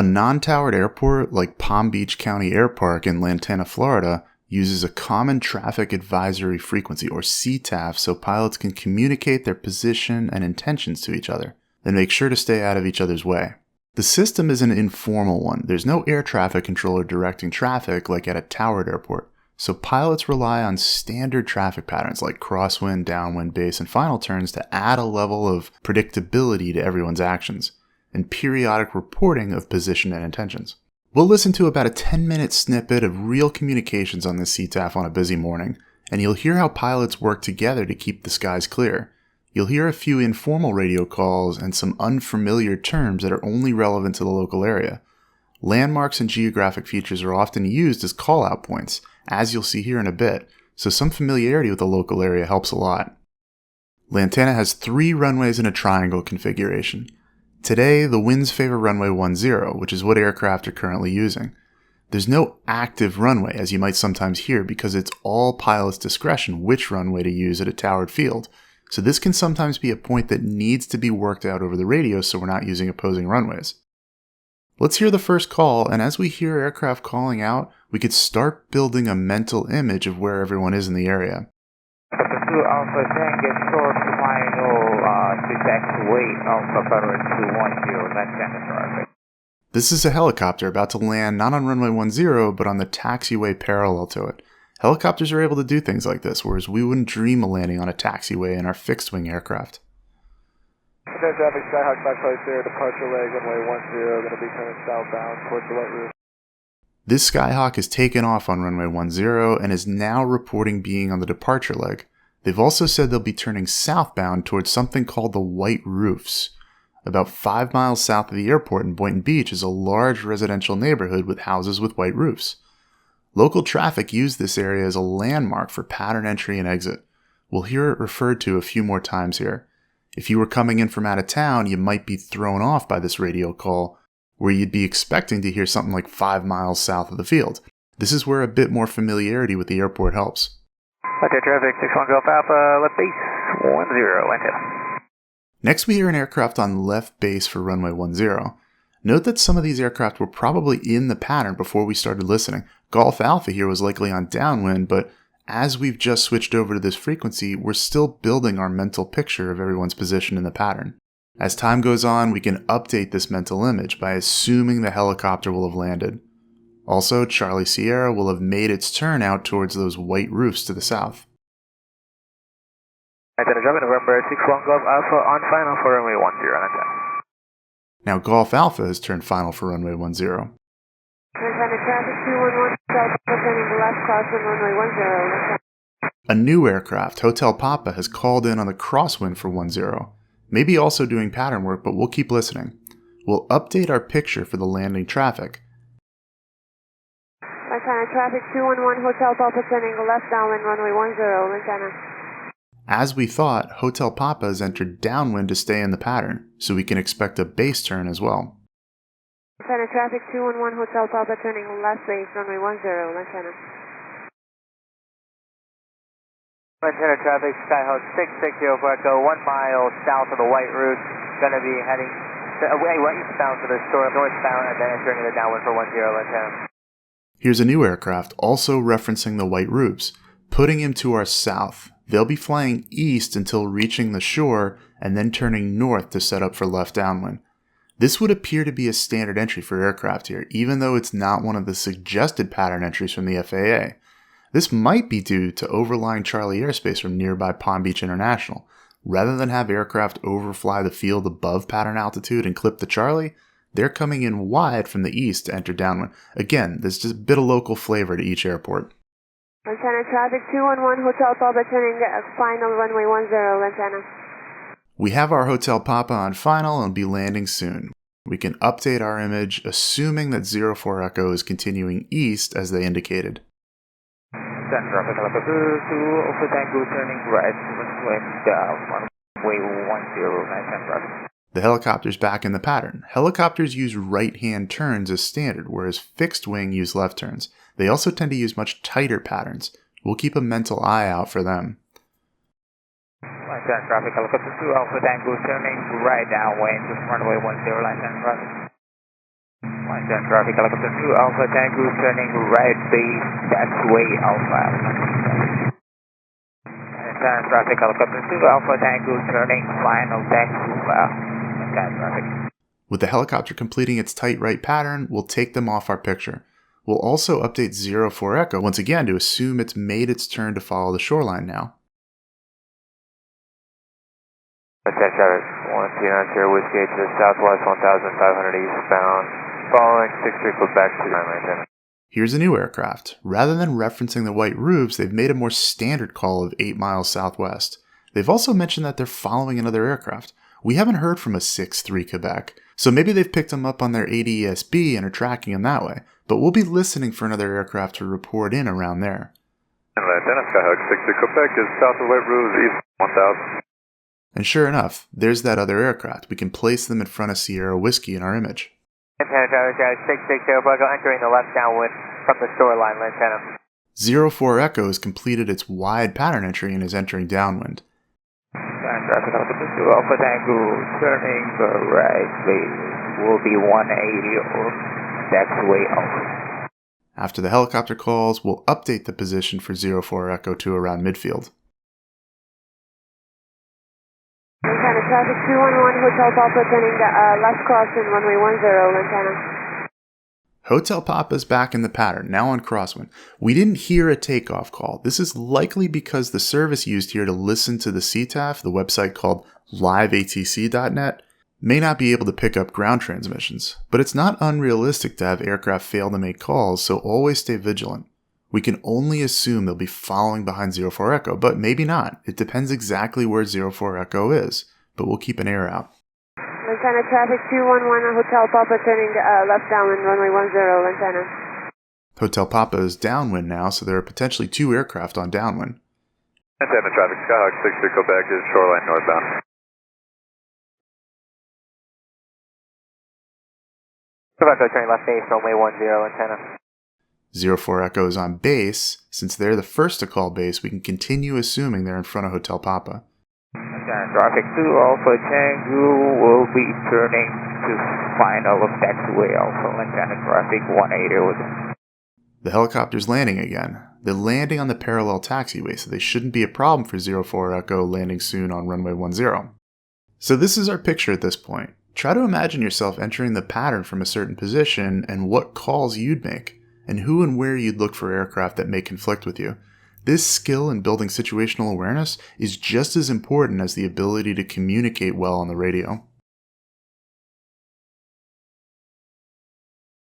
A non-towered airport like Palm Beach County Air Park in Lantana, Florida, uses a common traffic advisory frequency, or CTAF, so pilots can communicate their position and intentions to each other, and make sure to stay out of each other's way. The system is an informal one. There's no air traffic controller directing traffic like at a towered airport, so pilots rely on standard traffic patterns like crosswind, downwind, base, and final turns to add a level of predictability to everyone's actions, and periodic reporting of position and intentions. We'll listen to about a 10-minute snippet of real communications on this CTAF on a busy morning, and you'll hear how pilots work together to keep the skies clear. You'll hear a few informal radio calls and some unfamiliar terms that are only relevant to the local area. Landmarks and geographic features are often used as call-out points, as you'll see here in a bit, so some familiarity with the local area helps a lot. Lantana has 3 runways in a triangle configuration. Today, the winds favor runway 10, which is what aircraft are currently using. There's no active runway, as you might sometimes hear, because it's all pilot's discretion which runway to use at a towered field, so this can sometimes be a point that needs to be worked out over the radio so we're not using opposing runways. Let's hear the first call, and as we hear aircraft calling out, we could start building a mental image of where everyone is in the area. Alpha Tango short final to taxiway Alpha Bravo 210 Lantana traffic. This is a helicopter about to land not on runway 10, but on the taxiway parallel to it. Helicopters are able to do things like this, whereas we wouldn't dream of landing on a taxiway in our fixed-wing aircraft. Traffic Skyhawk back place there, departure leg runway 10, going to be turning southbound towards the white roof. This Skyhawk has taken off on runway 10 and is now reporting being on the departure leg. They've also said they'll be turning southbound towards something called the White Roofs. About 5 miles south of the airport in Boynton Beach is a large residential neighborhood with houses with white roofs. Local traffic use this area as a landmark for pattern entry and exit. We'll hear it referred to a few more times here. If you were coming in from out of town, you might be thrown off by this radio call, where you'd be expecting to hear something like 5 miles south of the field. This is where a bit more familiarity with the airport helps. Lantana traffic 61 Golf Alpha, left base 10, Lantana. Next we hear an aircraft on left base for runway 10. Note that some of these aircraft were probably in the pattern before we started listening. Golf Alpha here was likely on downwind, but as we've just switched over to this frequency, we're still building our mental picture of everyone's position in the pattern. As time goes on, we can update this mental image by assuming the helicopter will have landed. Also, Charlie Sierra will have made its turn out towards those white roofs to the south. Lantana traffic November 61 Golf Alpha on final for runway 10, Lantana. Now Golf Alpha has turned final for runway 10. Lantana traffic 211 South turning left crosswind runway 10, Lantana. A new aircraft, Hotel Papa, has called in on the crosswind for 10. Maybe also doing pattern work, but we'll keep listening. We'll update our picture for the landing traffic. Lantana traffic 211 Hotel Papa turning left downwind runway 10, Lantana. As we thought, Hotel Papa has entered downwind to stay in the pattern, so we can expect a base turn as well. Lantana traffic 211 Hotel Papa turning left base runway 10, Lantana. Lantana traffic Skyhawk 660 Echo 1 mile south of the White Roof, going to be heading eastbound to the store, northbound, and then entering the downwind for 10, Lantana. Here's a new aircraft, also referencing the White Roofs, putting him to our south. They'll be flying east until reaching the shore and then turning north to set up for left downwind. This would appear to be a standard entry for aircraft here, even though it's not one of the suggested pattern entries from the FAA. This might be due to overlying Charlie airspace from nearby Palm Beach International. Rather than have aircraft overfly the field above pattern altitude and clip the Charlie, they're coming in wide from the east to enter downwind. Again, there's just a bit of local flavor to each airport. Lantana traffic 211 Hotel Papa turning final runway 10, Lantana. We have our Hotel Papa on final and will be landing soon. We can update our image, assuming that 04 Echo is continuing east as they indicated. Traffic Alpha 2 Alpha Tango turning right runway 10, Lantana. The helicopter's back in the pattern. Helicopters use right-hand turns as standard, whereas fixed-wing use left turns. They also tend to use much tighter patterns. We'll keep a mental eye out for them. Lantana traffic Alpha 2 Alpha Tango turning right downwind to runway 10, Lantana traffic. Lantana traffic, helicopter 2 Alpha Tango, turning right base, taxiway Alpha. Lantana traffic, helicopter 2 Alpha Tango, turning final taxiway. Lantana traffic. With the helicopter completing its tight right pattern, we'll take them off our picture. We'll also update 04 Echo once again to assume it's made its turn to follow the shoreline now. Lantana traffic, 1 Whiskey to the southwest, 1500 eastbound, following 63 Quebec to Lantana. Here's a new aircraft. Rather than referencing the white roofs, they've made a more standard call of 8 miles southwest. They've also mentioned that they're following another aircraft. We haven't heard from a 6-3 Quebec, so maybe they've picked them up on their ADESB and are tracking them that way, but we'll be listening for another aircraft to report in around there. Lantana Skyhawk 63 Quebec is south of White Roofs, east 1000. And sure enough, there's that other aircraft. We can place them in front of Sierra Whiskey in our image. Lantana traffic, 660 Echo, entering the left downwind from the shoreline, Lantana. 04 Echo has completed its wide pattern entry and is entering downwind. Lantana traffic, helicopter 2 Alpha Tango, turning the right base, will be 180 or taxiway Alpha. After the helicopter calls, we'll update the position for 04 Echo to around midfield. Lantana traffic 211, Hotel Papa, turning the left crossing, runway 10, Lantana. Hotel Papa's back in the pattern, now on crosswind. We didn't hear a takeoff call. This is likely because the service used here to listen to the CTAF, the website called liveatc.net, may not be able to pick up ground transmissions. But it's not unrealistic to have aircraft fail to make calls, so always stay vigilant. We can only assume they'll be following behind 04 Echo, but maybe not. It depends exactly where 04 Echo is, but we'll keep an ear out. Lantana traffic 211, Hotel Papa, turning left downwind, runway 10, Lantana. Hotel Papa is downwind now, so there are potentially 2 aircraft on downwind. Lantana traffic, Skyhawk 63 Quebec is shoreline northbound. Quebec turning left base, runway 10, Lantana. 04 Echo is on base. Since they're the first to call base, we can continue assuming they're in front of Hotel Papa. Lantana traffic 2 Alpha Tango will be turning to final of taxiway Alpha. Lantana traffic 180 with. The helicopter's landing again. They're landing on the parallel taxiway, so they shouldn't be a problem for 04 Echo landing soon on runway 10. So this is our picture at this point. Try to imagine yourself entering the pattern from a certain position and what calls you'd make, and who and where you'd look for aircraft that may conflict with you. This skill in building situational awareness is just as important as the ability to communicate well on the radio.